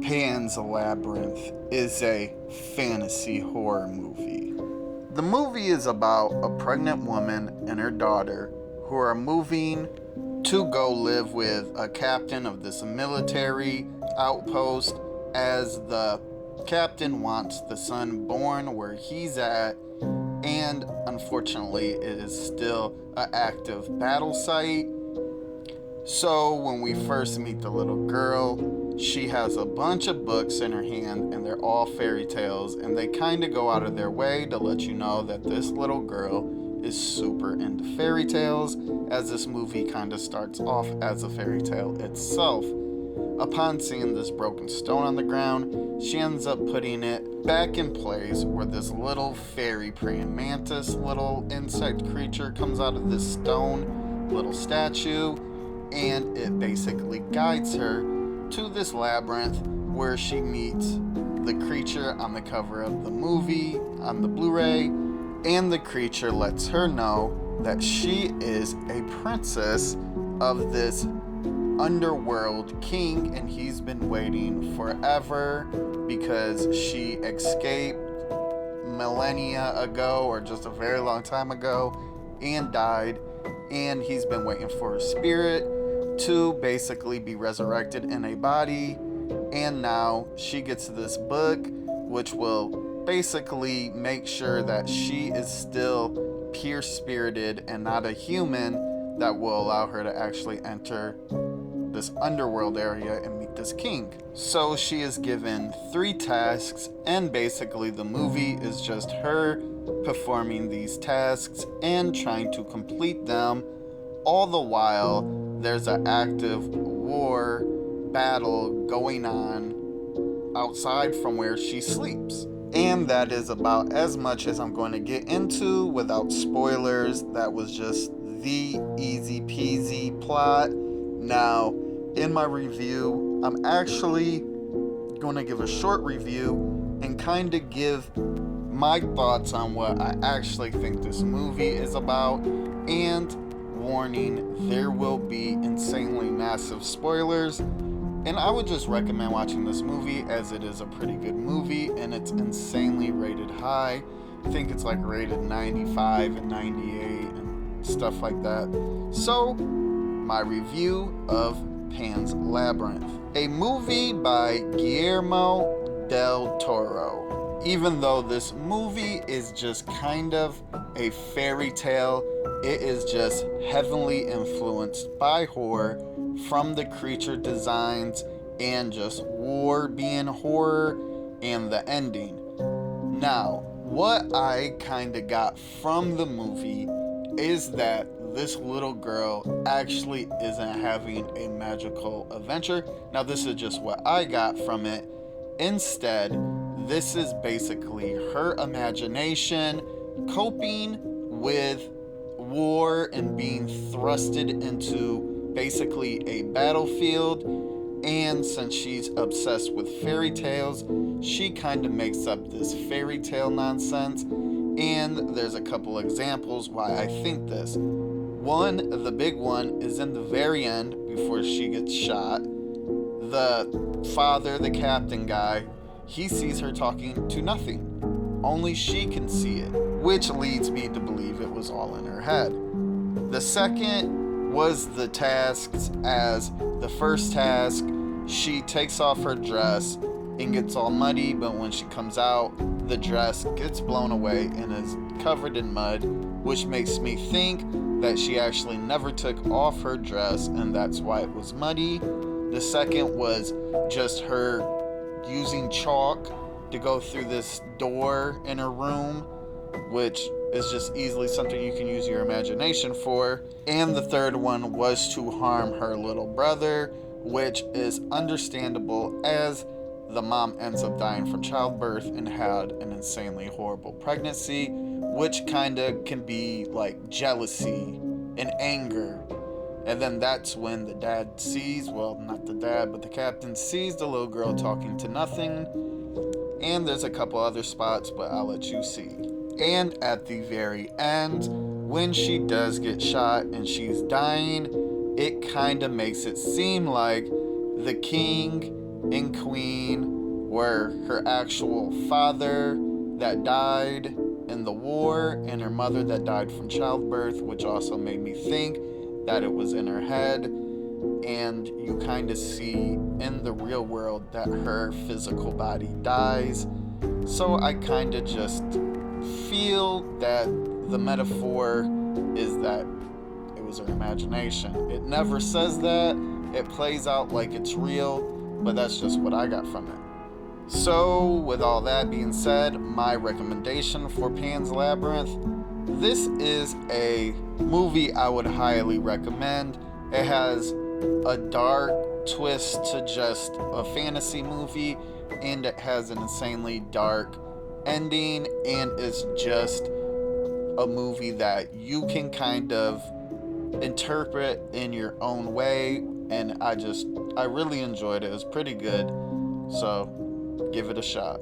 Pan's Labyrinth is a fantasy horror movie. The movie is about a pregnant woman and her daughter who are moving to go live with a captain of this military outpost, as the captain wants the son born where he's at, and unfortunately it is still an active battle site. So when we first meet the little girl, she has a bunch of books in her hand and they're all fairy tales, and they kind of go out of their way to let you know that this little girl is super into fairy tales, as this movie kind of starts off as a fairy tale itself. Upon seeing this broken stone on the ground, she ends up putting it back in place where this little fairy praying mantis little insect creature comes out of this stone little statue, and it basically guides her to this labyrinth where she meets the creature on the cover of the movie on the Blu-ray, and the creature lets her know that she is a princess of this underworld king, and he's been waiting forever because she escaped millennia ago, or just a very long time ago, and died, and he's been waiting for her spirit to basically be resurrected in a body. And now she gets this book which will basically make sure that she is still pure spirited and not a human, that will allow her to actually enter this underworld area and meet this king. So she is given 3 tasks, and basically the movie is just her performing these tasks and trying to complete them. All the while there's an active war battle going on outside from where she sleeps. And that is about as much as I'm going to get into without spoilers. That was just the easy peasy plot. Now, in my review, I'm actually going to give a short review and kind of give my thoughts on what I actually think this movie is about. And warning, there will be insanely massive spoilers. And I would just recommend watching this movie, as it is a pretty good movie and it's insanely rated high. I think it's like rated 95 and 98 and stuff like that. So, my review of Pan's Labyrinth, a movie by Guillermo del Toro. Even though this movie is just kind of a fairy tale, it is just heavily influenced by horror, from the creature designs and just war being horror and the ending. Now, what I kind of got from the movie is that this little girl actually isn't having a magical adventure. Now, this is just what I got from it. Instead, this is basically her imagination coping with war and being thrusted into basically a battlefield. And since she's obsessed with fairy tales, she kind of makes up this fairy tale nonsense. And there's a couple examples why I think this. One, the big one, is in the very end before she gets shot. The father, the captain guy, he sees her talking to nothing. Only she can see it, which leads me to believe it was all in her head. The second was the tasks, as the first task, she takes off her dress and gets all muddy, but when she comes out, the dress gets blown away and is covered in mud, which makes me think that she actually never took off her dress and that's why it was muddy. The second was just her using chalk to go through this door in her room, which is just easily something you can use your imagination for. And the third one was to harm her little brother, which is understandable, as the mom ends up dying from childbirth and had an insanely horrible pregnancy, which kind of can be like jealousy and anger. And then that's when the dad sees, well, not the dad, but the captain sees the little girl talking to nothing. And there's a couple other spots, but I'll let you see. And at the very end, when she does get shot and she's dying, it kind of makes it seem like the king and queen were her actual father that died in the war and her mother that died from childbirth, which also made me think that it was in her head. And you kind of see in the real world that her physical body dies. So I kind of just feel that the metaphor is that it was her imagination. It never says that. It plays out like it's real, but that's just what I got from it. So, with all that being said, my recommendation for Pan's Labyrinth, this is a movie I would highly recommend. It has a dark twist to just a fantasy movie, and it has an insanely dark ending, and it's just a movie that you can kind of interpret in your own way, and I really enjoyed it. It was pretty good, so give it a shot.